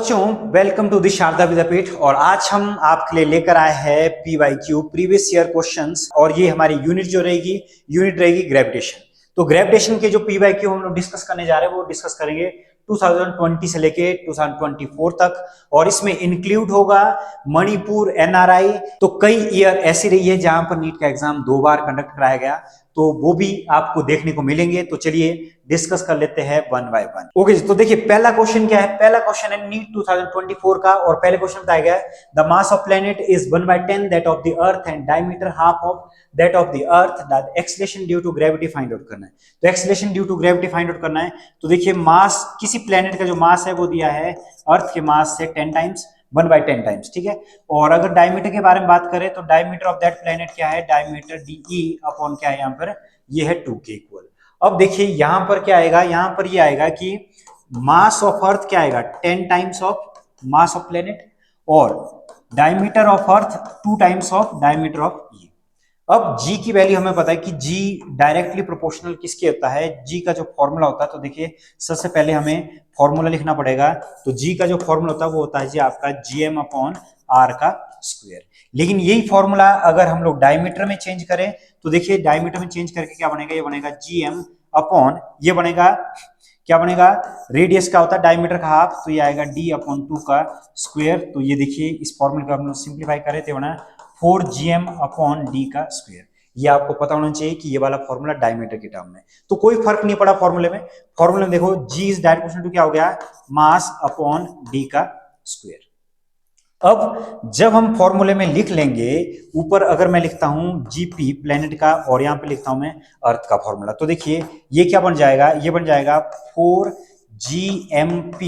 बच्चों, welcome to the Sharda विद्यापीठ। और आज हम आपके लिए लेकर आए हैं पीवाईक्यू प्रीवियस ईयर क्वेश्चंस। और ये हमारी यूनिट रहेगी ग्रेविटेशन। तो ग्रेविटेशन के जो पीवाईक्यू हम लोग डिस्कस करने जा रहे हैं वो डिस्कस करेंगे 2020 से लेके 2024 तक। और इसमें इंक्लूड होगा मणिपुर, एनआरआई। तो कई ईयर ऐसी रही है जहां पर नीट का एग्जाम 2 बार कंडक्ट कराया गया, तो वो भी आपको देखने को मिलेंगे। तो चलिए डिस्कस कर लेते हैं वन बाय वन। ओके जी, तो देखिए पहला क्वेश्चन क्या है। पहला क्वेश्चन है नीट 2024 का, और पहले क्वेश्चन बताया गया है the mass of planet is 1/10 that of the earth and diameter half of that of the earth, the acceleration due to gravity find out करना है। तो acceleration due to gravity find out करना है। तो देखिए मास, किसी प्लेनेट का जो मास है वो दिया है अर्थ के मास से 10 टाइम्स, 1/10 टाइम्स, ठीक है। और अगर डायमीटर के बारे में बात करें तो डायमीटर ऑफ दैट प्लेनेट क्या है, डायमीटर डी अपॉन क्या है यहाँ पर, ये है 2 के इक्वल। अब देखिए यहां पर क्या आएगा, यहां पर ये आएगा कि मास ऑफ अर्थ क्या आएगा, 10 times of mass of planet, और diameter of earth 2 times of diameter of E. अब जी की वैल्यू हमें पता है कि जी डायरेक्टली प्रोपोर्शनल किसके होता है, जी का जो फॉर्मूला होता है। तो देखिए सबसे पहले हमें फॉर्मूला लिखना पड़ेगा। तो जी का जो फॉर्मूला होता है वो होता है जी आपका जीएम अपॉन आर का स्क्वायर। लेकिन यही फॉर्मूला अगर हम लोग डायमीटर में चेंज करें तो देखिए डायमीटर में चेंज करके क्या बनेगा, ये बनेगा जीएम अपॉन, ये बनेगा क्या बनेगा, रेडियस का होता है डायमीटर का हाफ, तो ये आएगा डी अपॉन 2 का स्क्वायर। तो ये देखिए इस फॉर्मूले का हम लोग सिंप्लीफाई करें तो बना 4gm अपॉन डी का स्क्वायर। ये आपको पता होना चाहिए कि ये वाला फॉर्मूला डायमीटर के टर्म में। तो कोई फर्क नहीं पड़ा फॉर्मूले में। फॉर्मूले में देखो जी इज डायरेक्ट इक्वल टू क्या हो गया, मास अपॉन डी का स्क्वायर। अब जब हम फॉर्मूले में लिख लेंगे, ऊपर अगर मैं लिखता हूं जीपी प्लेनेट का और यहां पे लिखता हूं मैं अर्थ का फॉर्मूला, तो देखिए ये क्या बन जाएगा, ये बन जाएगा 4gmp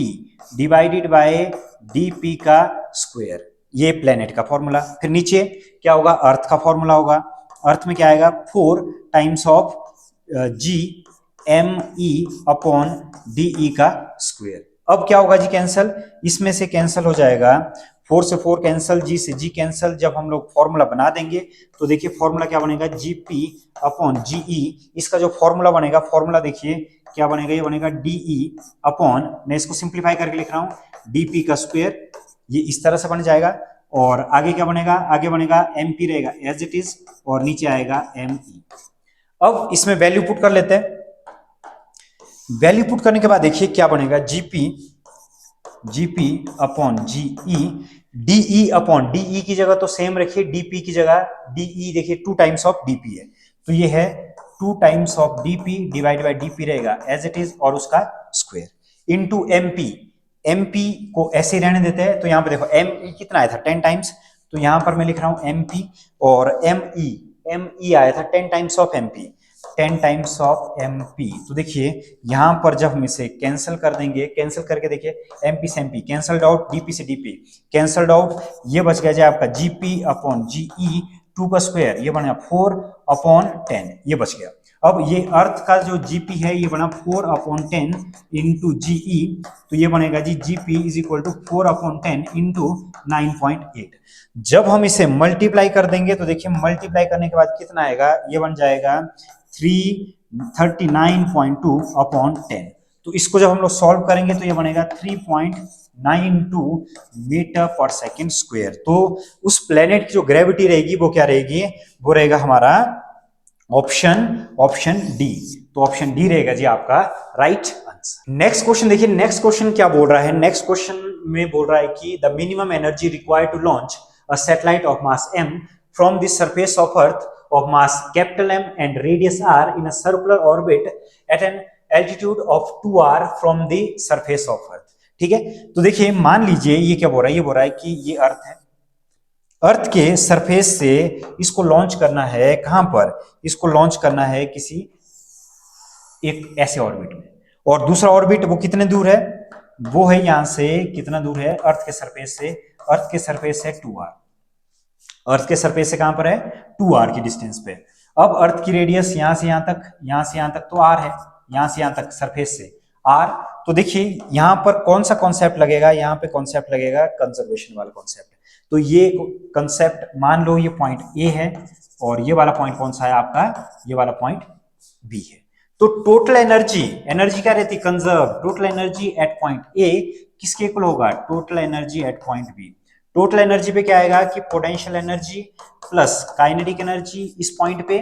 डिवाइडेड बाय डीपी का स्क्वायर, ये प्लेनेट का फॉर्मूला। फिर नीचे क्या होगा, अर्थ का फॉर्मूला होगा। अर्थ में क्या आएगा, 4 times of G M E upon D E का स्क्वायर। अब क्या होगा जी, कैंसल, इसमें से कैंसल हो जाएगा, 4 से 4 कैंसल, जी से जी कैंसल। जब हम लोग फॉर्मूला बना देंगे तो देखिए फॉर्मूला क्या बनेगा, जीपी अपॉन जीई। इसका जो फॉर्मूला बनेगा, फॉर्मूला देखिए क्या बनेगा, ये बनेगा डीई अपॉन, मैं इसको सिंप्लीफाई करके लिख रहा हूं, डीपी का स्क्वायर। ये इस तरह से बन जाएगा। और आगे क्या बनेगा, आगे बनेगा एमपी रहेगा एज इट इज, और नीचे आएगा एमई। अब इसमें वैल्यू पुट कर लेते हैं। वैल्यू पुट करने के बाद देखिए क्या बनेगा, GP upon GE, DE upon DE की जगह तो सेम रखिए, डीपी की जगह डीई देखिए 2 टाइम्स ऑफ डीपी है, तो ये है 2 times of DP divide by DP रहेगा एज इट इज, और उसका स्क्वायर इनटू एमपी। एमपी को ऐसे रहने देते हैं। तो यहां पे देखो एम कितना आया था, 10 टाइम्स, तो यहां पर मैं लिख रहा हूं एमपी, और एमई आया था 10 times of MP, 10 times of MP. तो देखिए यहां पर जब हम इसे कैंसिल कर देंगे, कैंसिल करके देखिए एमपी से एमपी कैंसिल्ड आउट, डीपी से डीपी कैंसिल्ड आउट, ये बच गया जाए आपका जीपी अपॉन जीई 2 का स्क्वायर, ये बना 4 अपॉन 10, ये बच गया। अब ये अर्थ का जो जीपी है ये बना 4 अपॉन 10 इंटू जीई, तो ये बनेगा G GP is equal to 4 upon 10 into 9.8। जब हम इसे मल्टीप्लाई कर देंगे तो देखिए मल्टीप्लाई करने के बाद कितना आएगा, ये बन जाएगा 339.2 अपॉन 10। तो इसको जब हम लोग सॉल्व करेंगे तो ये बनेगा 3.92 मीटर पर सेकेंड स्क्वायर। तो उस प्लेनेट की जो ग्रेविटी रहेगी वो क्या रहेगी, वो रहेगा हमारा ऑप्शन डी। तो ऑप्शन डी रहेगा जी आपका राइट आंसर। नेक्स्ट क्वेश्चन देखिए, नेक्स्ट क्वेश्चन क्या बोल रहा है, नेक्स्ट क्वेश्चन में बोल रहा है कि the minimum energy required to launch a satellite of mass m from the surface of earth of mass capital M and radius r in a circular orbit at an altitude of 2r from the surface of earth। ठीक है, तो देखिए मान लीजिए ये क्या बोल रहा है, ये बोल रहा है कि ये अर्थ है, अर्थ के सरफेस से इसको लॉन्च करना है, कहां पर, इसको लॉन्च करना है किसी एक ऐसे ऑर्बिट में, और दूसरा ऑर्बिट वो कितने दूर है, वो है यहां से कितना दूर है, अर्थ के सरफेस से, अर्थ के सरफेस से 2r, अर्थ के सरफेस से कहां पर है 2r की डिस्टेंस पे। अब अर्थ की रेडियस यहां से यहां तक, यहां से यहां तक तो r है, यहां से यहां तक सरफेस से r। तो देखिए यहां पर कौन सा कॉन्सेप्ट लगेगा, यहां पे कॉन्सेप्ट लगेगा कंजर्वेशन वाला कॉन्सेप्ट। तो ये कॉन्सेप्ट मान लो ये पॉइंट ए है, और ये वाला पॉइंट कौन सा है आपका, ये वाला पॉइंट बी है। तो टोटल एनर्जी, एनर्जी क्या रहती है conserve, total energy at point A किसके इक्वल होगा, total energy at point B. Total energy पे क्या आएगा कि potential energy plus kinetic energy इस पॉइंट पे,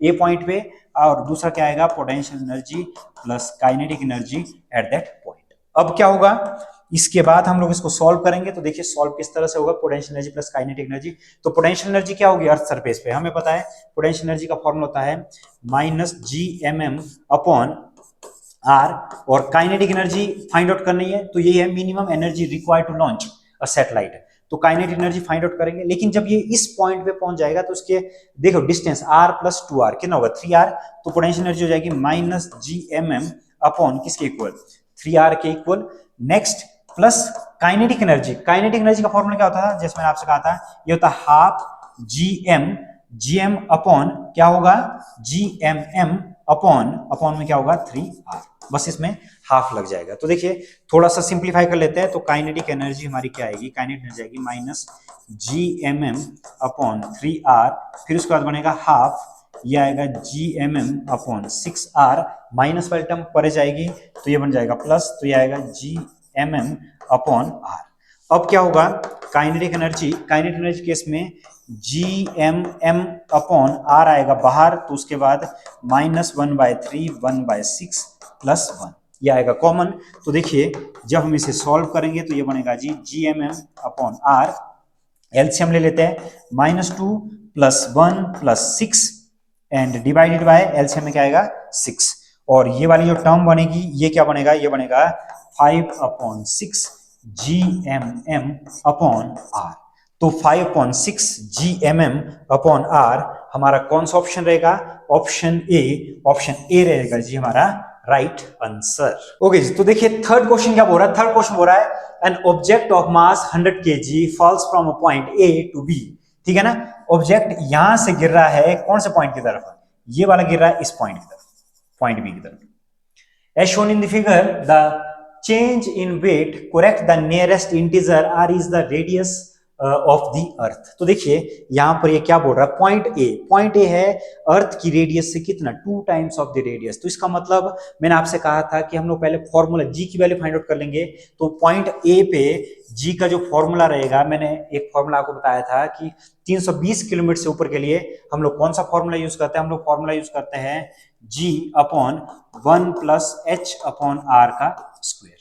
ए पॉइंट पे, और दूसरा क्या आएगा potential energy plus kinetic energy at that point. अब क्या होगा, इसके बाद हम लोग इसको सॉल्व करेंगे। तो देखिए सॉल्व किस तरह से होगा, potential energy plus kinetic energy. तो पोटेंशियल एनर्जी क्या होगी अर्थ सरफेस पे, हमें पता है पोटेंशियल एनर्जी का फॉर्मूला होता है माइनस GMM अपॉन आर, और काइनेटिक एनर्जी फाइंड आउट करनी है तो ये है minimum energy required to launch a satellite. तो काइनेटिक एनर्जी फाइंड आउट करेंगे, लेकिन जब ये इस पॉइंट पे पहुंच जाएगा तो उसके देखो डिस्टेंस r प्लस 2r कितना होगा 3r, तो पोटेंशियल एनर्जी हो जाएगी माइनस GMM अपॉन किसके इक्वल 3r के equal. Next plus kinetic energy, kinetic energy का फॉर्मूला क्या होता है, जैसे मैंने आपसे कहा था ये होता है हाफ GM अपॉन क्या होगा GMM अपॉन में क्या होगा 3r, बस इसमें हाफ लग जाएगा। तो देखिए थोड़ा सा सिंप्लीफाई कर लेते हैं, तो काइनेटिक एनर्जी हमारी क्या आएगी, काइनेटिक एनर्जी आएगी माइनस GMM अपॉन 3r, फिर उसके बाद बनेगा हाफ, ये आएगा GMM अपॉन 6r, माइनस वाली टर्म परे जाएगी तो ये बन जाएगा प्लस, तो ये आएगा GMM अपॉन r। अब क्या होगा काइनेटिक एनर्जी केस में GMM अपॉन r आएगा बाहर, तो उसके बाद माइनस 1/3 1/6 प्लस 1 ये आएगा कॉमन। तो देखिए जब हम इसे सॉल्व करेंगे तो ये बनेगा जी GMM अपॉन r, एलसीएम ले लेते हैं -2 plus 1 plus 6 and divided by LCM में क्या आएगा 6, और ये वाली जो टर्म बनेगी ये क्या बनेगा, ये बनेगा 5/6 GMM अपॉन r। तो 5/6 GMM अपॉन r हमारा कौन सा ऑप्शन रहेगा, ऑप्शन ए रहेगा जी हमारा राइट आंसर। ओके जी, तो देखिए थर्ड क्वेश्चन क्या बोल रहा है, थर्ड क्वेश्चन बोल रहा है an object of mass 100 kg falls from a point A to B, ठीक है ना। ऑब्जेक्ट यहां से गिर रहा है कौन से पॉइंट की तरफ, ये वाला गिर रहा है इस पॉइंट की तरफ, पॉइंट बी की तरफ। As shown in the figure, the change in weight correct the nearest integer r is the radius of the earth। तो देखिए यहां पर ये क्या बोल रहा है, पॉइंट ए है अर्थ की रेडियस से कितना 2 टाइम्स ऑफ द रेडियस। तो इसका मतलब मैंने आपसे कहा था कि हम लोग पहले फॉर्मूला जी की वैल्यू फाइंड आउट कर लेंगे। तो पॉइंट ए पे जी का जो फॉर्मूला रहेगा, मैंने एक फॉर्मूला आपको बताया था कि 320 किलोमीटर से ऊपर के लिए हम लोग कौन सा फॉर्मूला यूज करते हैं, हम लोग फॉर्मूला यूज करते हैं G upon 1 plus H upon R का स्क्वायर,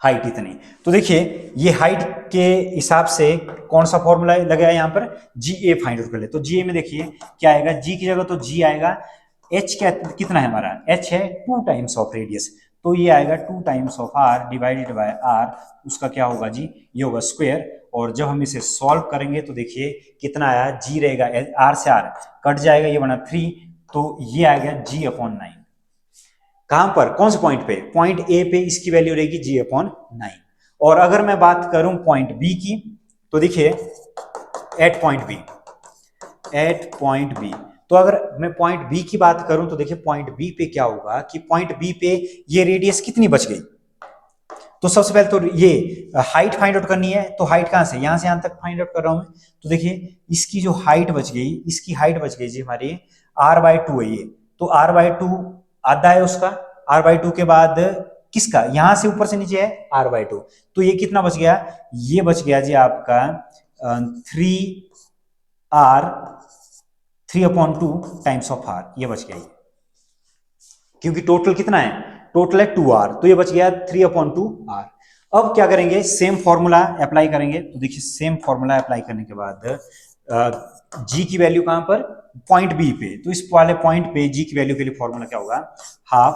हाइट इतनी। तो देखिए ये हाइट के हिसाब से कौन सा फॉर्मूला लगा है यहाँ पर, GA फाइंड आउट कर ले। तो GA में देखिए क्या आएगा, G की जगह तो G आएगा, H क्या कितना है हमारा, H है 2 टाइम्स ऑफ रेडियस, तो ये आएगा 2 times of R divided by R, उसका क्या होगा जी, ये होगा स्क्वायर। और जब हम इसे सॉल्व करेंगे तो देखिए कितना आया, G रहेगा R से R कट जाएगा, ये बना 3, तो ये आ गया G अपॉन 9। कहां पर, कौन से पॉइंट पे, पॉइंट ए पे इसकी वैल्यू रहेगी G अपॉन 9। और अगर मैं बात करूं पॉइंट बी की, तो देखिए एट पॉइंट बी, तो अगर मैं पॉइंट बी की बात करूं तो देखिए पॉइंट बी पे क्या होगा कि पॉइंट बी पे ये रेडियस कितनी बच गई। तो सबसे पहले तो ये हाइट फाइंड आउट करनी है, तो हाइट कहां से, यहां से यहां तक फाइंड आउट कर रहा हूं मैं। तो देखिए इसकी जो हाइट बच गई, इसकी हाइट बच गई जी हमारी r/2 है ये, तो r/2 आधा है उसका, r/2 के बाद किसका, यहां से ऊपर से नीचे है r/2, तो ये कितना बच गया, ये बच गया जी आपका 3/2 टाइम्स ऑफ r, ये बच गया ये, क्योंकि टोटल कितना है, टोटल है 2r, तो ये बच गया 3/2r। अब क्या करेंगे, सेम फॉर्मूला अप्लाई करेंगे। तो देखिए सेम फॉर्मूला अप्लाई करने के बाद जी की वैल्यू कहां पर, पॉइंट बी पे, तो इस वाले पॉइंट पे जी की वैल्यू के लिए फॉर्मूला क्या होगा, हाफ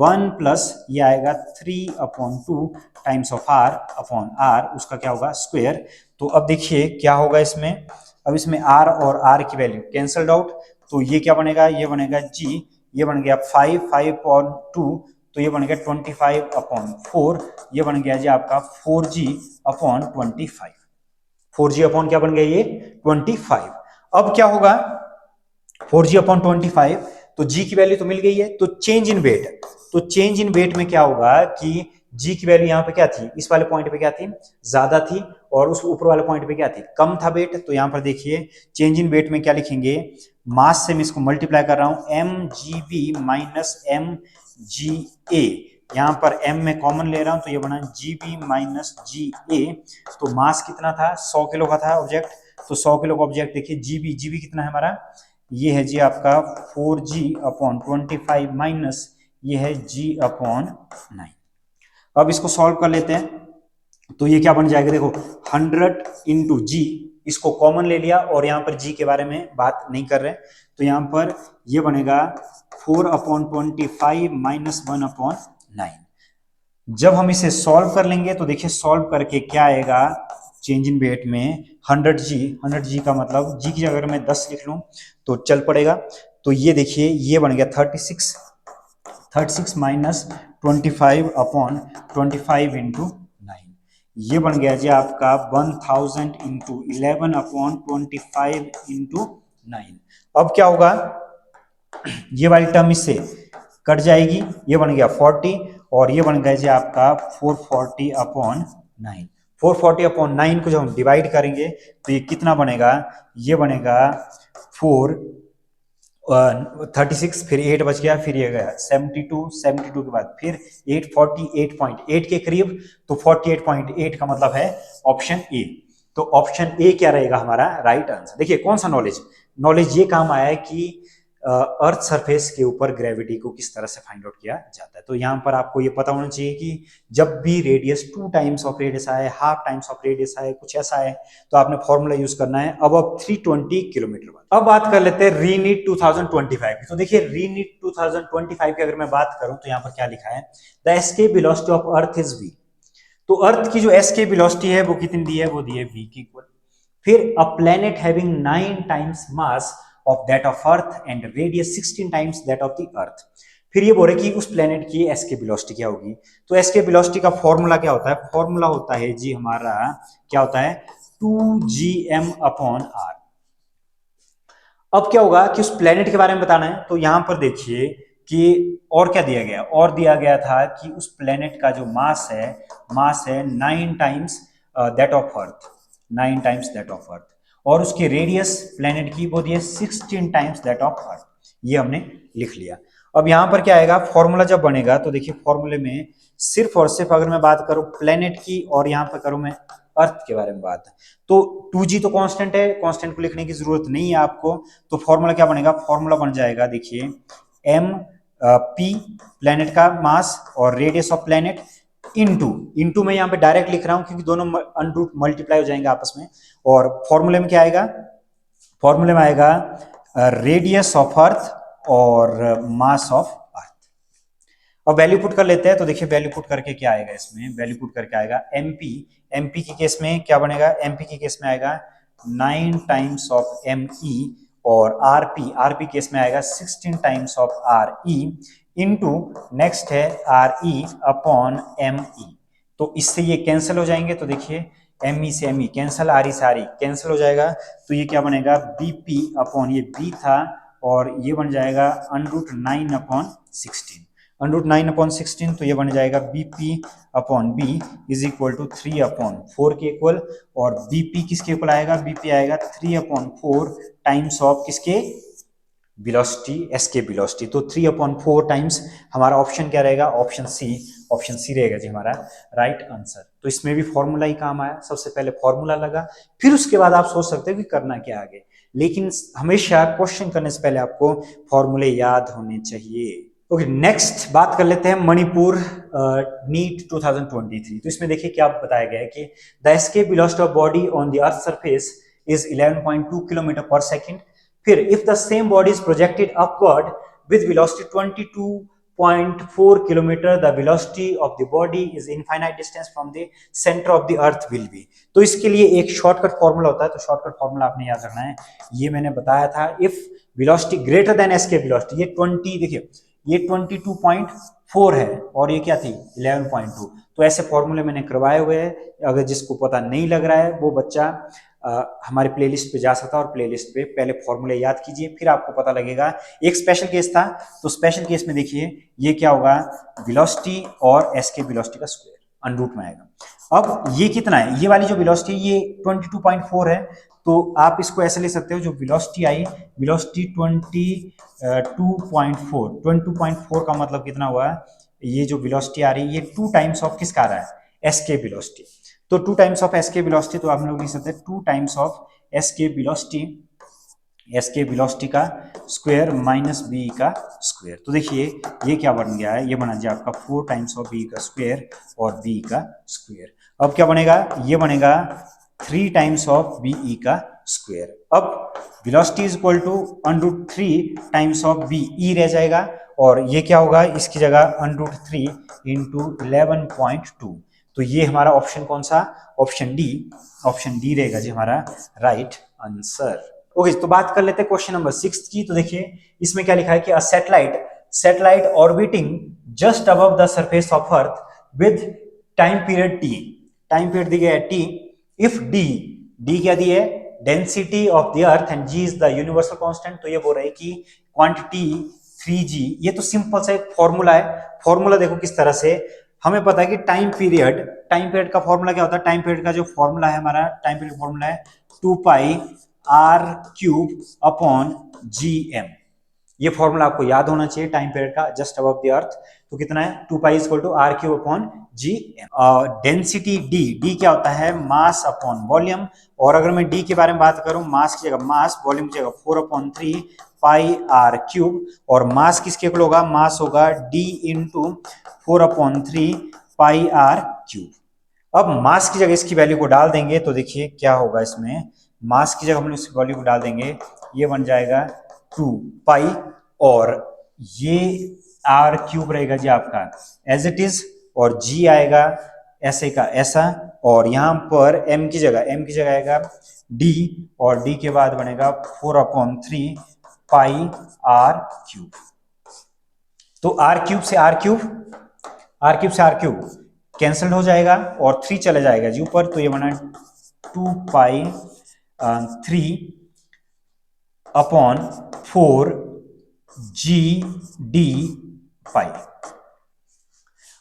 1 प्लस ये आएगा 3/2 times of r upon r, उसका क्या होगा स्क्वायर। तो अब देखिए क्या होगा इसमें, अब इसमें r और r की वैल्यू कैंसल्ड आउट, तो ये क्या बनेगा, ये बनेगा g, ये बन गया 5/2, तो ये बन गया 25/4, ये बन गया जी आपका 4g/25, 4g अपॉन क्या बन गया ये 25। अब क्या होगा 4g/25, तो g की वैल्यू तो मिल गई है, तो चेंज इन वेट, तो चेंज इन वेट में क्या होगा कि g की वैल्यू यहाँ पे क्या थी, इस वाले पॉइंट पे क्या थी, ज्यादा थी, और उस ऊपर वाले पॉइंट पे क्या थी, कम था वेट। तो यहाँ पर देखिए चेंज इन वेट में क्या लिखेंगे, मास से मैं इसको मल्टीप्लाई कर रहा हूं, M G B minus M G A, यहाँ पर m में कॉमन ले रहा हूं तो ये बना GB माइनस जी ए। तो मास कितना था, 100 किलो का था ऑब्जेक्ट, तो 100 किलो का ऑब्जेक्ट देखिए GB कितना है हमारा, ये है जी आपका 4G/25 माइनस ये है G/9। अब इसको सॉल्व कर लेते हैं, तो ये क्या बन जाएगा, देखो 100 इंटू जी, इसको कॉमन ले लिया और यहाँ पर जी के बारे में बात नहीं कर रहे, तो यहाँ पर ये बनेगा 4/25 माइनस 1/9। जब हम इसे सॉल्व कर लेंगे तो देखिए सॉल्व करके क्या आएगा, चेंज इन वेट में 100G का मतलब जी की अगर मैं 10 लिख लूं तो चल पड़ेगा, तो ये देखिए ये बन गया 36 माइनस 25/25 इंटू 9, ये बन गया जी आपका 1000 इंटू 11/25 इंटू 9। अब क्या होगा, ये वाली टर्म इससे कट जाएगी, ये बन गया 40 और ये बन गया जी आपका 440/9। 440/9 को जब हम डिवाइड करेंगे तो ये कितना बनेगा, ये बनेगा 36, फिर 8 बच गया, फिर ये गया 72 के बाद फिर 8, 48.8 के करीब, तो 48.8 का मतलब है ऑप्शन ए। तो ऑप्शन ए क्या रहेगा हमारा राइट आंसर। देखिए कौन सा नॉलेज ये काम आया है कि अर्थ सरफेस के ऊपर ग्रेविटी को किस तरह से फाइंड आउट किया जाता है। तो यहाँ पर आपको ये पता होना चाहिए कि जब भी रेडियस 2 टाइम्स ऑफ रेडियस आए, हाफ टाइम्स ऑफ रेडियस आए, कुछ ऐसा है, तो आपने फॉर्मूला यूज करना है अब 320 किलोमीटर बाद। अब बात कर लेते हैं रीनीट 2025 की। तो देखिए रीनीट 2025 की अगर मैं बात करूं तो यहाँ पर क्या लिखा है, the escape velocity of earth is v। तो अर्थ की जो एस्केप वेलोसिटी है वो कितनी दी है, वो दी है v की इक्वल। फिर अ planet having 9 times mass of that of earth and radius 16 times that of the earth। फिर ये बोल रहे कि उस प्लेनेट की एस्केप वेलोसिटी क्या होगी। तो एस्केप वेलोसिटी का फॉर्मूला क्या होता है, फॉर्मूला होता है जी हमारा क्या होता है 2gm/r। अब क्या होगा कि उस प्लेनेट के बारे में बताना है, तो यहां पर देखिए कि और क्या दिया गया, और दिया गया था कि उस प्लेनेट का जो मास है 9 times that of earth, 9 times that of earth, और उसकी रेडियस प्लेनेट की वो दी है 16 टाइम्स दैट ऑफ अर्थ, ये हमने लिख लिया। अब यहां पर क्या आएगा, फॉर्मूला जब बनेगा तो देखिए फॉर्मूले में सिर्फ और सिर्फ अगर मैं बात करूं प्लेनेट की और यहां पर करूं मैं अर्थ के बारे में बात, तो 2g तो कांस्टेंट है, कांस्टेंट को लिखने की जरूरत नहीं है आपको। तो फॉर्मूला क्या बनेगा, फॉर्मूला बन जाएगा देखिए m p प्लेनेट का मास और रेडियस ऑफ प्लेनेट इनटू मैं यहाँ पे डायरेक्ट लिख रहा हूं क्योंकि दोनों अनरूट मल्टीप्लाई हो जाएंगे आपस में। और फॉर्मूले में क्या आएगा, फॉर्मूले में आएगा रेडियस ऑफ अर्थ और मास ऑफ अर्थ। अब वैल्यू पुट कर लेते हैं, तो देखिए वैल्यू पुट करके क्या आएगा, इसमें वैल्यू पुट करके आएगा एमपी के केस में क्या बनेगा, एमपी के केस में आएगा 9 टाइम्स ऑफ ME और आरपी केस में आएगा 16 times of RE into next है RE/ME। तो इससे ये कैंसिल हो जाएंगे, तो देखिए ME से ME कैंसिल, RE से RE कैंसिल हो जाएगा, तो ये क्या बनेगा BP/ ये B था और ये बन जाएगा √9/16, √9/16, तो ये बन जाएगा BP/B इज इक्वल टू 3/4 के इक्वल। और BP किसके इक्वल आएगा, BP आएगा 3/4 टाइम्स ऑफ किसके वेलोसिटी, एस्केप वेलोसिटी। तो 3/4 टाइम्स हमारा ऑप्शन क्या रहेगा, ऑप्शन सी रहेगा जी हमारा राइट आंसर। तो इसमें भी फॉर्मूला ही काम आया, सबसे पहले फॉर्मूला लगा, फिर उसके बाद आप सोच सकते हो कि करना क्या आगे, लेकिन हमेशा क्वेश्चन करने से पहले आपको फॉर्मूले याद होने चाहिए। ओके नेक्स्ट बात कर लेते हैं मणिपुर नीट 2023। तो इसमें देखिए क्या बताया गया है कि the escape velocity of body on the earth surface is 11.2 kilometre पर सेकेंड। फिर if the same body is projected upward with velocity 22.4 kilometer, the velocity of the body is infinite distance from the center of the earth will be। तो इसके लिए एक shortcut formula होता है, तो shortcut formula आपने याद रखना है, ये मैंने बताया था if velocity greater than escape velocity, ये 20 देखिए ये 22.4 है और ये क्या थी 11.2, तो ऐसे फॉर्मूले मैंने करवाए हुए हैं, अगर जिसको पता नहीं लग रहा है वो बच्चा हमारे प्लेलिस्ट पे जा सकता है और प्लेलिस्ट पे पहले फॉर्मूले याद कीजिए, फिर आपको पता लगेगा। एक स्पेशल केस था, तो स्पेशल केस में देखिए ये क्या होगा, वेलोसिटी और एस्केप वेलोसिटी का स्क्वायर, अंडर रूट में आएगा। अब ये कितना है, ये वाली जो वेलोसिटी ये 22.4 है, तो आप इसको ऐसे ले सकते हो, जो वेलोसिटी आई, वेलोसिटी 22.4 का मतलब कितना हुआ, ये जो वेलोसिटी आ रही है ये 2 टाइम्स ऑफ किसका आ रहा है, एस्केप वेलोसिटी। तो 2 टाइम्स ऑफ एस्केप वेलोसिटी, तो आप लोग लिख सकते हैं 2 times of escape velocity, escape velocity का स्क्वायर माइनस बी का स्क्वायर। तो देखिए ये क्या बन गया है, ये बना दिया आपका 4 टाइम्स ऑफ बी का स्क्वायर और बी का स्क्वायर। अब क्या बनेगा, ये बनेगा 3 टाइम्स ऑफ बी ई का स्क्वायर। अब velocity is equal to √3 times of B E रह जाएगा, और ये क्या होगा, इसकी जगह √3 इंटू 11.2। तो ये हमारा ऑप्शन कौन सा, ऑप्शन डी रहेगा जी हमारा राइट आंसर। ओके, तो बात कर लेते हैं क्वेश्चन नंबर 6 की। तो देखिए इसमें क्या लिखा है कि a satellite orbiting just above the surface of earth with time period T, time period दिया है टी, इफ डी क्या दी है, density of the earth and G is the universal constant. तो ये बोल रहा है कि क्वांटिटी 3g, ये तो सिंपल सा एक फॉर्मूला है। फॉर्मूला देखो किस तरह से, हमें पता है कि टाइम पीरियड का फॉर्मूला क्या होता है, टाइम पीरियड का जो फॉर्मूला है हमारा, टाइम पीरियड फॉर्मूला है 2 पाई r³ अपॉन gm। ये फॉर्मूला आपको याद होना चाहिए टाइम पीरियड का, जस्ट अबव द अर्थ। तो कितना है, 2 pi equal to r³ upon gm। Density D क्या होता है, मास अपॉन वॉल्यूम। और अगर मैं डी के बारे में बात करूं, मास की जगह मास, वॉल्यूम की जगह 4/3 पाई r³, और मास किसके इक्वल होगा, मास होगा d इंटू 4/3 पाई r³। अब मास की जगह इसकी वैल्यू को डाल देंगे, तो देखिए क्या होगा, इसमें मास की जगह हम इसकी वैल्यू को डाल देंगे, ये बन जाएगा 2 पाई, और ये r³ रहेगा जी आपका एज इट इज, और g आएगा ऐसे का ऐसा, और यहां पर m की जगह आएगा d, और d के बाद बनेगा 4/3 पाई r³। तो r³ से r³ कैंसिल हो जाएगा, और 3 चले जाएगा जी ऊपर, तो ये बना 2 पाई 3 अपॉन 4 g d पाई।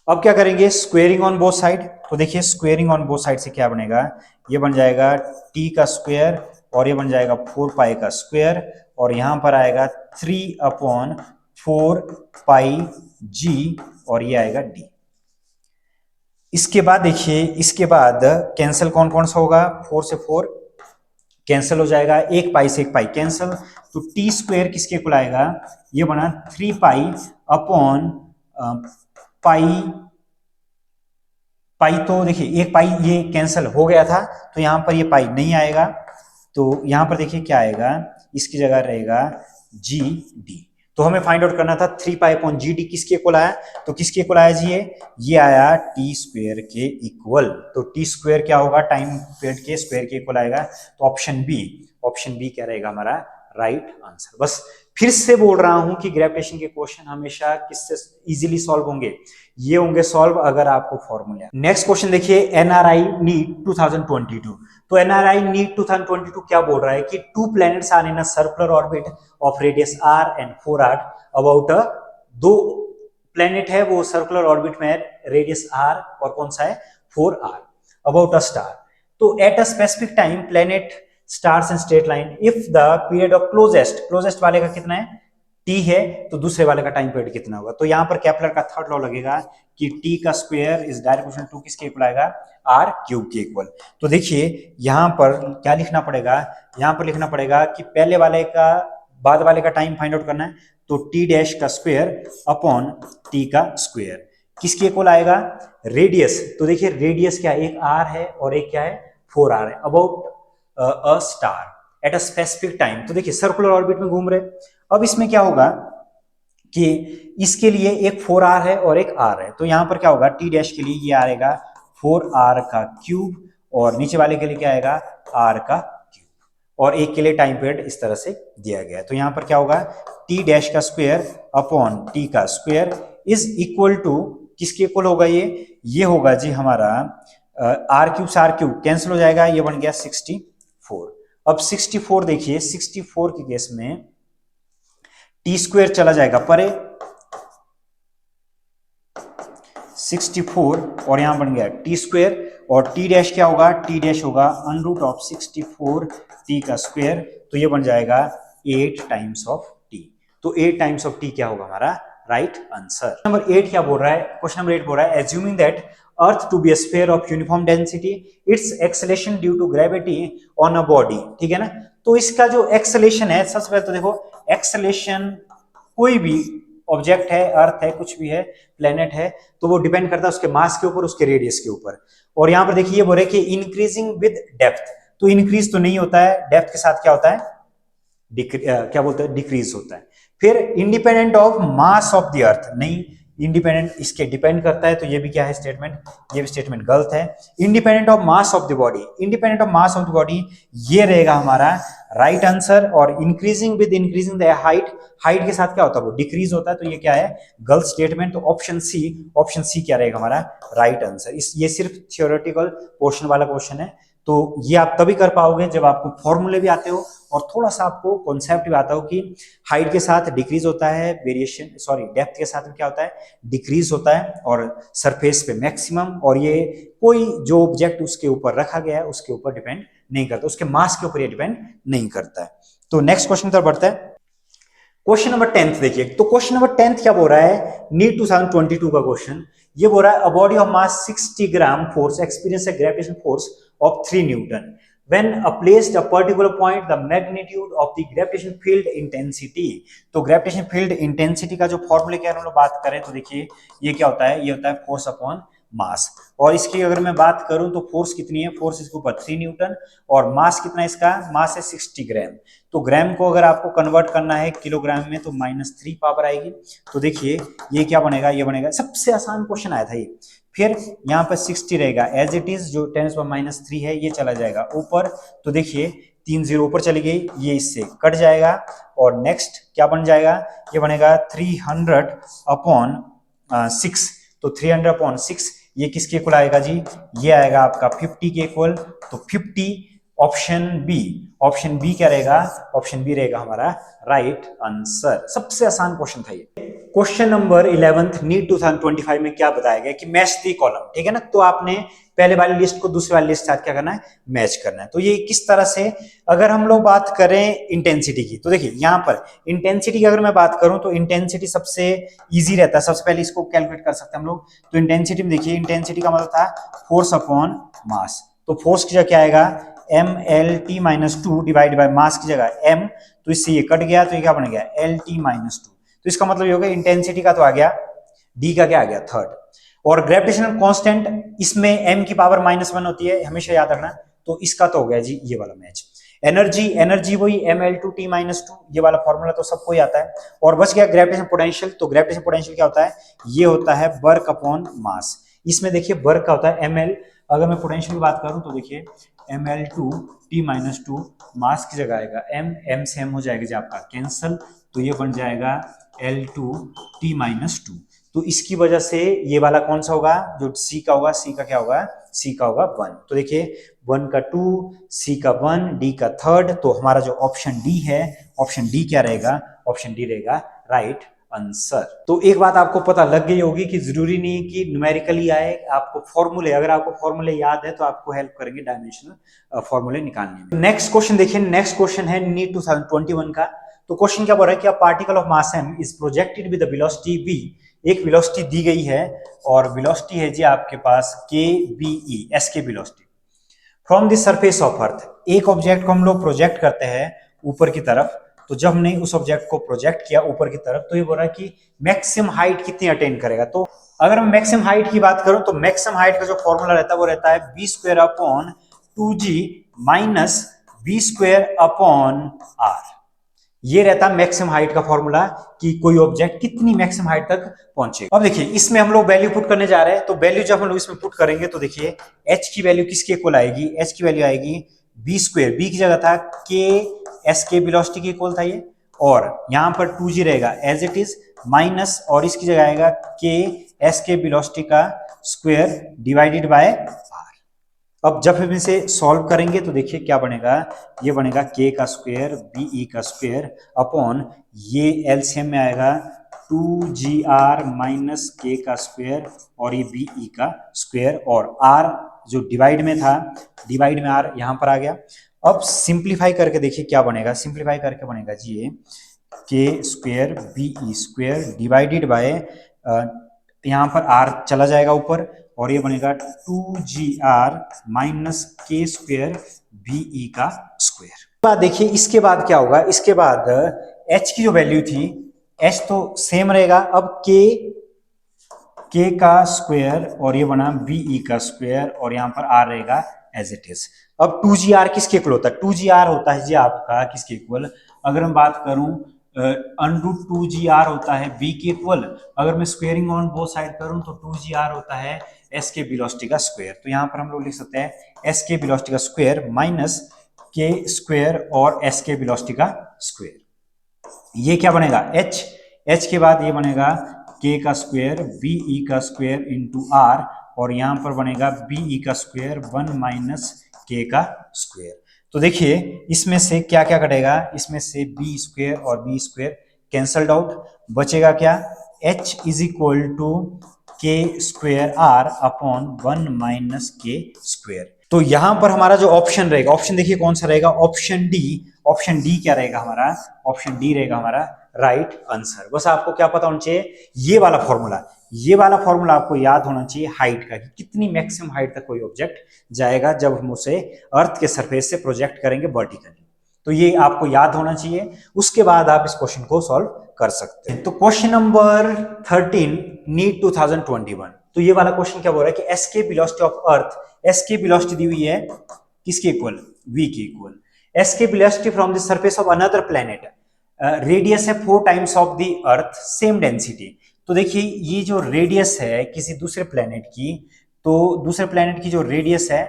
अब क्या करेंगे, स्क्वेयरिंग ऑन बोथ साइड। तो देखिए स्क्वेयरिंग ऑन बोथ साइड से क्या बनेगा, ये बन जाएगा t का स्क्वायर, और ये बन जाएगा 4 पाई का स्क्वायर, और यहां पर आएगा 3/4 पाई g, और ये आएगा d। इसके बाद देखिए, इसके बाद कैंसिल कौन कौन सा होगा, 4 से 4 कैंसिल हो जाएगा, 1 पाई से 1 पाई कैंसिल, तो टी स्क्वायर किसके इक्वल आएगा, ये बना 3 पाई अपॉन पाई। तो देखिए 1 पाई ये कैंसिल हो गया था, तो यहां पर ये पाई नहीं आएगा, तो यहां पर देखिए क्या आएगा, इसकी जगह रहेगा जी डी। तो हमें फाइंड आउट करना था 3 पाई अपॉन जी डी किसके इक्वल आया, तो किसके इक्वल आया जी, ये आया टी स्क्वायर के इक्वल। तो टी स्क्वायर क्या होगा, टाइम पीरियड के स्क्वायर के इक्वल आएगा, तो ऑप्शन बी क्या रहेगा हमारा राइट आंसर। बस फिर से बोल रहा हूं कि ग्रेविटेशन के क्वेश्चन हमेशा किससे इजीली सॉल्व होंगे, ये होंगे सॉल्व अगर आपको फॉर्मूला। नेक्स्ट क्वेश्चन देखिए, एनआरआई नीट 2022। तो एनआरआई नीट 2022 क्या बोल रहा है कि 2 planets are in a circular orbit of radius r and 4r about a, 2 planet है वो सर्कुलर ऑर्बिट में है, रेडियस r और कौन सा है 4r, अबाउट अ स्टार। तो at a specific time planet stars and straight line, if the period of closest वाले का कितना है t है, तो दूसरे वाले का टाइम पीरियड कितना होगा। तो यहां पर केपलर का थर्ड लॉ लगेगा कि t का square is direct equal to किसके इक्वल आएगा, r³ के इक्वल। तो देखिए यहां पर क्या लिखना पड़ेगा, यहां पर लिखना पड़ेगा कि पहले वाले का बाद वाले का टाइम फाइंड आउट करना है, तो t डैश का स्क्वायर अपॉन t का स्क्वायर किसके इक्वल आएगा, रेडियस। तो देखिए रेडियस क्या, एक r है और एक क्या है 4r है, about a star at a specific time. तो देखिए सर्कुलर ऑर्बिट में घूम रहे। अब इसमें क्या होगा कि इसके लिए एक 4r है और एक r है, तो यहां पर क्या होगा, t डैश के लिए ये आएगा 4r का क्यूब, और नीचे वाले के लिए क्या आएगा r का क्यूब, और एक के लिए टाइम पीरियड इस तरह से दिया गया है। तो यहां पर क्या होगा, t डैश का स्क्वायर अपॉन t का स्क्वायर इज इक्वल टू किसके इक्वल होगा, ये होगा जी हमारा r³ से r³ कैंसिल हो जाएगा, ये बन गया 64। अब 64 देखिए, 64 के केस में टी स्क्वायर चला जाएगा परे, 64 और यहाँ बन गया टी स्क्वेयर, और टी डैश क्या होगा, टी डैश होगा अंडर रूट ऑफ 64 टी का स्क्वेयर, तो ये बन जाएगा 8 टाइम्स ऑफ टी। तो 8 टाइम्स ऑफ टी क्या होगा हमारा राइट आंसर। नंबर 8 क्या बोल रहा है, क्वेश्चन नंबर 8 बोल रहा है assuming that earth to be a sphere of uniform density its acceleration due to gravity on a body, ठीक है ना। तो इसका जो एक्सेलेरेशन है, सबसे पहले तो देखो एक्सेलेरेशन कोई भी ऑब्जेक्ट है, अर्थ है, कुछ भी है, प्लेनेट है, तो वो डिपेंड करता है उसके मास के ऊपर, उसके रेडियस के ऊपर। और यहाँ पर देखिए ये बोल रहे कि इंक्रीजिंग विद डेप्थ, तो इंक्रीज तो नहीं होता है, डेप्थ के साथ क्या होता है क्या बोलते हैं डिक्रीज होता है। फिर independent of mass of the अर्थ, नहीं इंडिपेंडेंट इसके डिपेंड करता है, तो ये भी क्या है स्टेटमेंट, ये भी स्टेटमेंट गलत है। Independent of mass of the body, independent of mass of the body ये रहेगा हमारा राइट आंसर। और increasing with increasing the height, height के साथ क्या होता है वो डिक्रीज होता है, तो ये क्या है गलत स्टेटमेंट। तो ऑप्शन सी क्या रहेगा हमारा राइट आंसर। इस ये सिर्फ थियोरेटिकल पोर्शन वाला क्वेश्चन है, तो ये आप तभी कर पाओगे जब आपको फॉर्मूले भी आते हो और थोड़ा सा आपको कॉन्सेप्ट भी आता हो कि हाइट के साथ डिक्रीज होता है, वेरिएशन सॉरी डेप्थ के साथ क्या होता है डिक्रीज होता है, और सरफेस पे मैक्सिमम, और ये कोई जो ऑब्जेक्ट उसके ऊपर रखा गया है उसके ऊपर डिपेंड नहीं करता, उसके मास के ऊपर ये डिपेंड नहीं करता है। तो नेक्स्ट क्वेश्चन तरफ बढ़ता है। क्वेश्चन नंबर 10 देखिए, तो क्वेश्चन नंबर 10 क्या बोल रहा है, नीट 2022 का क्वेश्चन ये बोल रहा है a body of mass 60 gram force experience a gravitation force of 3 Newton. When placed a particular point, the magnitude of the gravitational field intensity. तो ग्रेविटेशन फील्ड इंटेंसिटी का जो फॉर्मूले के हम लोग बात करें तो देखिए ये क्या होता है, ये होता है फोर्स अपॉन मास। और इसकी अगर मैं बात करूं तो फोर्स कितनी है, फोर्स इसके ऊपर 3 न्यूटन, और मास कितना है इसका, मास है 60 ग्राम। तो ग्राम को अगर आपको कन्वर्ट करना है किलोग्राम में तो -3 पावर आएगी। तो देखिए ये क्या बनेगा, ये बनेगा, सबसे आसान क्वेश्चन आया था ये। फिर यहाँ पर 60 रहेगा एज इट इज, जो 10⁻³ है ये चला जाएगा ऊपर, तो देखिए 3 0 ऊपर चली गई, ये इससे कट जाएगा, और नेक्स्ट क्या बन जाएगा, ये बनेगा 300/6। तो 300/6 ये किसके इक्वल आएगा जी, ये आएगा आपका 50 के इक्वल। तो 50 ऑप्शन बी क्या रहेगा, ऑप्शन बी रहेगा हमारा राइट आंसर। सबसे आसान क्वेश्चन था ये। क्वेश्चन नंबर 11 नीट 2025 में क्या बताया गया कि मैच दी कॉलम, ठीक है ना। तो आपने पहले वाली लिस्ट को दूसरी वाली लिस्ट के साथ क्या करना है, मैच करना है। तो ये किस तरह से, अगर हम लोग बात करें इंटेंसिटी की, तो देखिए यहाँ पर इंटेंसिटी की अगर मैं बात करूं तो इंटेंसिटी सबसे इजी रहता है, सबसे पहले इसको कैलकुलेट कर सकते हैं हम लोग। तो इंटेंसिटी में देखिए, इंटेंसिटी का मतलब था फोर्स अपॉन मास, तो फोर्स की जगह क्या आएगा mLT-2 डिवाइड बाय मास की जगह m, तो इससे ये कट गया, तो ये क्या बन गया LT-2। तो इसका मतलब ये हो गया इंटेंसिटी का तो आ गया, d का क्या आ गया थर्ड, और ग्रेविटेशनल कांस्टेंट इसमें m की पावर -1 होती है, हमेशा याद रखना। तो इसका तो हो गया जी ये वाला मैच। एनर्जी वही mL2T-2, ये वाला फॉर्मूला तो सबको ही आता है। और बच गया ग्रेविटेशन पोटेंशियल, तो ग्रेविटेशन पोटेंशियल क्या होता है, ये होता है वर्क अपॉन मास। इसमें देखिए वर्क का होता है ml, अगर मैं पोटेंशियल की बात करूं तो देखिए mL2T-2 मास की जगह आएगा m से m हो जाएगा जी आपका कैंसल, तो ये बन जाएगा L2T-2। तो इसकी वजह से ये वाला कौन सा होगा, जो C का होगा, C का क्या होगा, C का होगा 1। तो देखिए 1 का 2, C का 1, D का थर्ड, तो हमारा जो ऑप्शन डी है, ऑप्शन डी क्या रहेगा, ऑप्शन डी रहेगा राइट आंसर। तो एक बात आपको पता लग गई होगी कि जरूरी नहीं कि न्यूमेरिकली आए, आपको फॉर्मूले, अगर आपको फॉर्मूले याद है तो आपको हेल्प करेंगे डायमेंशनल फॉर्मूले निकालने में। नेक्स्ट क्वेश्चन देखिए, नेक्स्ट क्वेश्चन है नीट 2021 का। तो क्वेश्चन क्या बोल रहा है कि particle of mass m is projected with velocity v, एक वेलोसिटी दी गई है, और वेलोसिटी है जी आपके पास kve, s के velocity from the surface of अर्थ। एक ऑब्जेक्ट को हम लोग प्रोजेक्ट करते हैं ऊपर की तरफ, तो जब हमने उस ऑब्जेक्ट को प्रोजेक्ट किया ऊपर की तरफ, तो ये बोल रहा है कि मैक्सिमम हाइट कितनी अटेन करेगा। तो अगर मैं मैक्सिमम हाइट की बात करूं तो मैक्सिमम हाइट का जो फॉर्मूला रहता है वो रहता है b² माइनस b²/r। ये रहता है मैक्सिमम हाइट का फॉर्मूला कि कोई ऑब्जेक्ट कितनी मैक्सिमम हाइट तक पहुंचेगा। अब देखिए इसमें हम लोग वैल्यू पुट करने जा रहे हैं, तो वैल्यू जब हम लोग इसमें पुट करेंगे तो देखिए h की वैल्यू किसके इक्वल आएगी, h की वैल्यू आएगी b², b की जगह था k, s के वेलोसिटी के इक्वल था ये, और यहाँ पर 2g रहेगा एज इट इज माइनस, और इसकी जगह आएगा k s के वेलोसिटी का स्क्वायर डिवाइडेड बाय r। अब जब हम इसे सॉल्व करेंगे तो देखिए क्या बनेगा, ये बनेगा k का स्क्वायर be का स्क्वायर अपॉन ये एलसीएम में आएगा 2gr माइनस के का स्क्वायर और ये बी ई का स्क्वायर, और r जो डिवाइड में था, डिवाइड में r यहाँ पर आ गया। अब सिंप्लीफाई करके देखिए क्या बनेगा, सिंप्लीफाई करके बनेगा जी ये के square B E square divided by, यहाँ पर r चला जाएगा ऊपर, और ये बनेगा 2gr माइनस के स्क्वायर बी ई का स्क्वायर। बाद देखिए इसके बाद क्या होगा, इसके बाद h की जो वैल्यू थी, h तो सेम रहेगा, अब k का स्क्वायर और ये बना बी ई का स्क्वायर, और यहाँ पर r रहेगा एज इट इज। अब 2gr किसके इक्वल होता है, 2gr होता है जी आपका किसके इक्वल, अगर मैं बात करूं √2 2gr होता है b के इक्वल, अगर मैं स्क्वेयरिंग ऑन बोथ साइड करूं तो 2gr होता है s के वेलोसिटी का स्क्वायर। तो यहाँ पर हम लोग लिख सकते हैं s के वेलोसिटी का स्क्वायर माइनस के स्क्वायर और s के वेलोसिटी का स्क्वायर। ये क्या बनेगा h के बाद ये बनेगा k का स्क्वायर बी ई का स्क्वायर इंटू r, और यहाँ पर बनेगा बी ई का स्क्वायर 1 माइनस के का स्क्वायर। तो देखिए इसमें से क्या क्या कटेगा, इसमें से बी स्क्वायर और बी स्क्वायर कैंसल्ड आउट, बचेगा क्या h इज इक्वल टू के स्क्वायर r अपॉन 1 माइनस के स्क्वायर। तो यहां पर हमारा जो ऑप्शन रहेगा, ऑप्शन देखिए कौन सा रहेगा, ऑप्शन डी। ऑप्शन डी क्या रहेगा हमारा, ऑप्शन डी रहेगा हमारा राइट आंसर। बस आपको क्या पता होना चाहिए, ये वाला फॉर्मूला, ये वाला फॉर्मूला आपको याद होना चाहिए हाइट का, कि कितनी मैक्सिमम हाइट तक कोई ऑब्जेक्ट जाएगा जब हम उसे अर्थ के सरफेस से प्रोजेक्ट करेंगे वर्टिकली। तो ये आपको याद होना चाहिए, उसके बाद आप इस क्वेश्चन को सॉल्व कर सकते हैं। तो क्वेश्चन नंबर 13 नीट 2021। तो ये वाला क्वेश्चन क्या बोल रहा है कि एस के वेलोसिटी ऑफ अर्थ, एस की वेलोसिटी दी हुई है किसके इक्वल, वी के इक्वल। एस के velocity from the surface of another planet, radius है 4 times of the earth, same density. तो देखिए ये जो रेडियस है किसी दूसरे प्लेनेट की, तो दूसरे प्लेनेट की जो रेडियस है,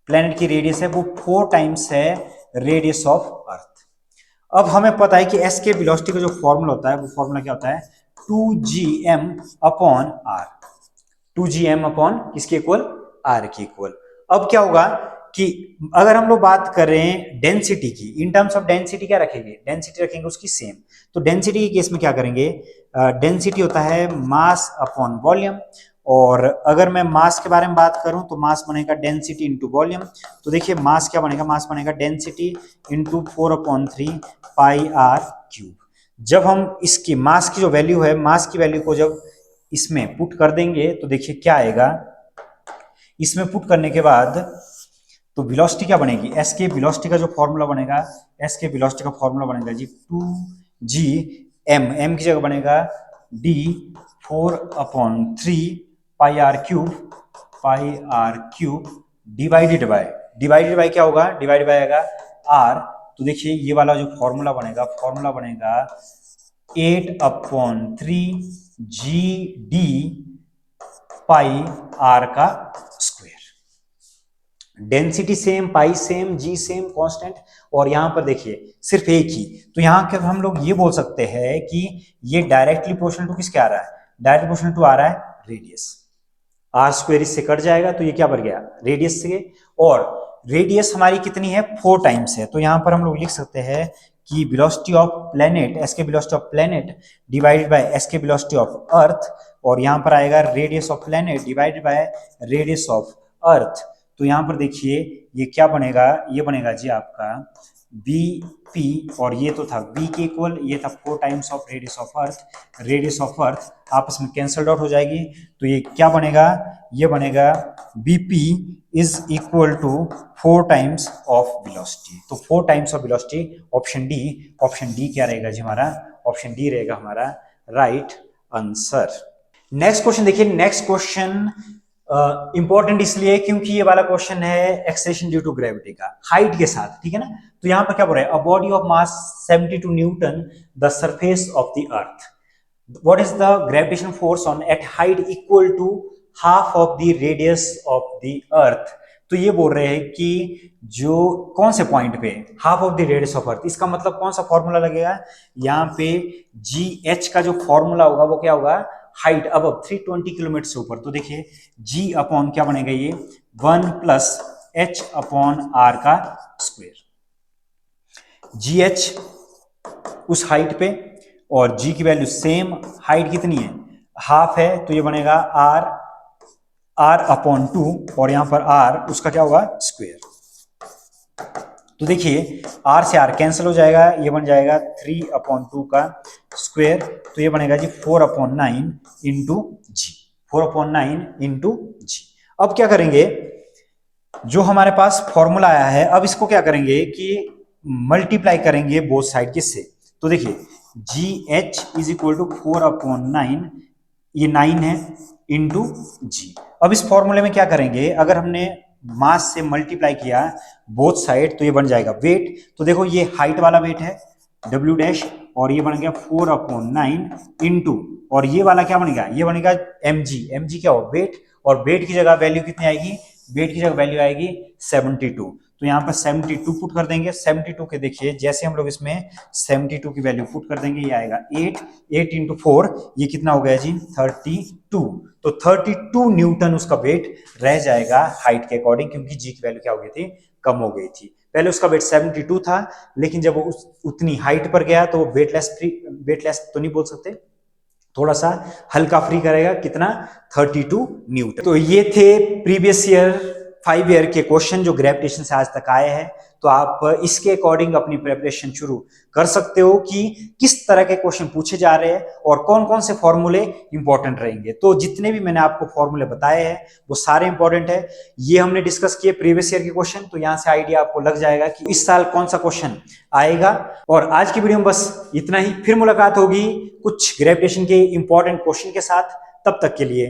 प्लेनेट की रेडियस है वो 4 टाइम्स है रेडियस ऑफ अर्थ। अब हमें पता है कि एस के वेलोसिटी का जो फॉर्मूला होता है, वो फॉर्मूला क्या होता है 2gm upon r, 2gm upon किसके इक्वल, r के इक्वल। अब क्या होगा कि अगर हम लोग बात करें डेंसिटी की, इन टर्म्स ऑफ डेंसिटी क्या रखेंगे, डेंसिटी रखेंगे उसकी सेम। तो डेंसिटी के केस में क्या करेंगे, डेंसिटी होता है मास अपॉन वॉल्यूम, और अगर मैं मास के बारे में बात करूं तो मास बनेगा डेंसिटी इंटू वॉल्यूम। तो देखिए मास क्या बनेगा, मास बनेगा density into 4/3 pi R cube. जब हम इसकी मास की जो वैल्यू है, मास की वैल्यू को जब इसमें पुट कर देंगे तो देखिए क्या आएगा, इसमें पुट करने के बाद तो वेलोसिटी क्या बनेगी, एस के वेलोसिटी का जो फॉर्मूला बनेगा, एस के वेलोसिटी का फॉर्मूला बनेगा जी 2gm, m की जगह बनेगा d 4/3 pi R cube divided by क्या होगा, डिवाइडेड बाय आएगा r। तो देखिए ये वाला जो फॉर्मूला बनेगा, फॉर्मूला बनेगा 8/3 gd पाई r का square. Density same, pi same, G same, constant, और यहां पर देखिए सिर्फ एक ही। तो यहां के हम लोग ये बोल सकते हैं कि ये डायरेक्टली प्रोपोर्शनल टू किसके आ रहा है, डायरेक्टली प्रोपोर्शनल टू आ रहा है रेडियस। आर स्क्वायर इससे कट जाएगा तो ये क्या बन गया रेडियस से, और रेडियस हमारी कितनी है 4 टाइम्स है। तो यहां पर हम लोग लिख सकते हैं कि वेलोसिटी ऑफ प्लेनेट, एस के velocity of planet divided by S के वेलोसिटी ऑफ अर्थ, और यहां पर आएगा radius of planet divided by radius of earth. तो यहां पर देखिए ये क्या बनेगा, ये बनेगा जी आपका बी पी, और ये तो था बी के इक्वल, ये था 4 times of radius of earth, radius of earth आपस में कैंसल्ड आउट हो जाएगी। तो ये क्या बनेगा, ये बनेगा B P is equal to 4 times of velocity. तो 4 times of velocity, option D. Option D क्या रहेगा जी हमारा, ऑप्शन डी रहेगा हमारा राइट आंसर। नेक्स्ट क्वेश्चन देखिए, नेक्स्ट क्वेश्चन इंपॉर्टेंट इसलिए क्योंकि ये वाला क्वेश्चन है एक्सेलरेशन ड्यू टू ग्रेविटी का, हाइट के साथ, ठीक है ना। तो यहां पर क्या बोल रहा है, a body of mass 72 newton the surface of the earth, what is the gravitation force on at height equal to half of the radius of the earth. तो ये बोल रहे हैं कि जो कौन से पॉइंट पे half of the radius of earth, इसका मतलब कौन सा फॉर्मूला लगेगा, यहाँ पे जी एच का जो फॉर्मूला होगा वो क्या होगा, हाइट अब 320 किलोमीटर से ऊपर। तो देखिए g अपॉन क्या बनेगा, ये 1 प्लस h अपॉन आर का स्क्वायर। जी एच उस हाइट पे, और g की वैल्यू सेम, हाइट कितनी है, हाफ है, तो ये बनेगा r/2 और यहां पर r उसका क्या होगा, स्क्वायर। तो देखिए r से r कैंसिल हो जाएगा, ये बन जाएगा 3/2 का स्क्वायर, तो ये बनेगा जी 4/9 इंटू जी, 4/9 इंटू जी। अब क्या करेंगे, जो हमारे पास फॉर्मूला आया है, अब इसको क्या करेंगे कि मल्टीप्लाई करेंगे बोथ साइड किससे। तो देखिए G H is equal to 4/9, ये 9 है, इंटू जी। अब इस फॉर्मूले में क्या करेंगे, अगर हमने मास से मल्टीप्लाई किया बोथ साइड तो ये बन जाएगा वेट। तो देखो ये हाइट वाला वेट है W डैश, और ये बन गया 4/9 इंटू, और ये वाला क्या बनेगा, ये बनेगा mg। mg क्या हो, वेट, और वेट की जगह वैल्यू कितनी आएगी, वेट की जगह वैल्यू आएगी 72। तो यहाँ पर 72 पुट कर देंगे। 72 के देखिए जैसे हम लोग इसमें 72 की वैल्यू पुट कर देंगे, ये आएगा 8 इंटू 4, ये कितना हो गया जी 32। तो 32 न्यूटन उसका वेट रह जाएगा हाइट के अकॉर्डिंग, क्योंकि जी की वैल्यू क्या हो गई थी, कम हो गई थी। पहले उसका वेट 72 था, लेकिन जब वो उतनी हाइट पर गया तो वेटलेस तो नहीं बोल सकते, थोड़ा सा हल्का फ्री करेगा, कितना 32 न्यूटन। तो ये थे प्रीवियस ईयर 5 ईयर के क्वेश्चन जो ग्रेविटेशन से आज तक आए हैं। तो आप इसके अकॉर्डिंग अपनी प्रिपरेशन शुरू कर सकते हो कि किस तरह के क्वेश्चन पूछे जा रहे हैं और कौन कौन से फॉर्मूले इंपॉर्टेंट रहेंगे। तो जितने भी मैंने आपको फॉर्मूले बताए हैं वो सारे इंपॉर्टेंट है। ये हमने डिस्कस किए प्रीवियस ईयर के क्वेश्चन, तो यहां से आइडिया आपको लग जाएगा कि इस साल कौन सा क्वेश्चन आएगा। और आज की वीडियो में बस इतना ही, फिर मुलाकात होगी कुछ ग्रेविटेशन के इंपॉर्टेंट क्वेश्चन के साथ। तब तक के लिए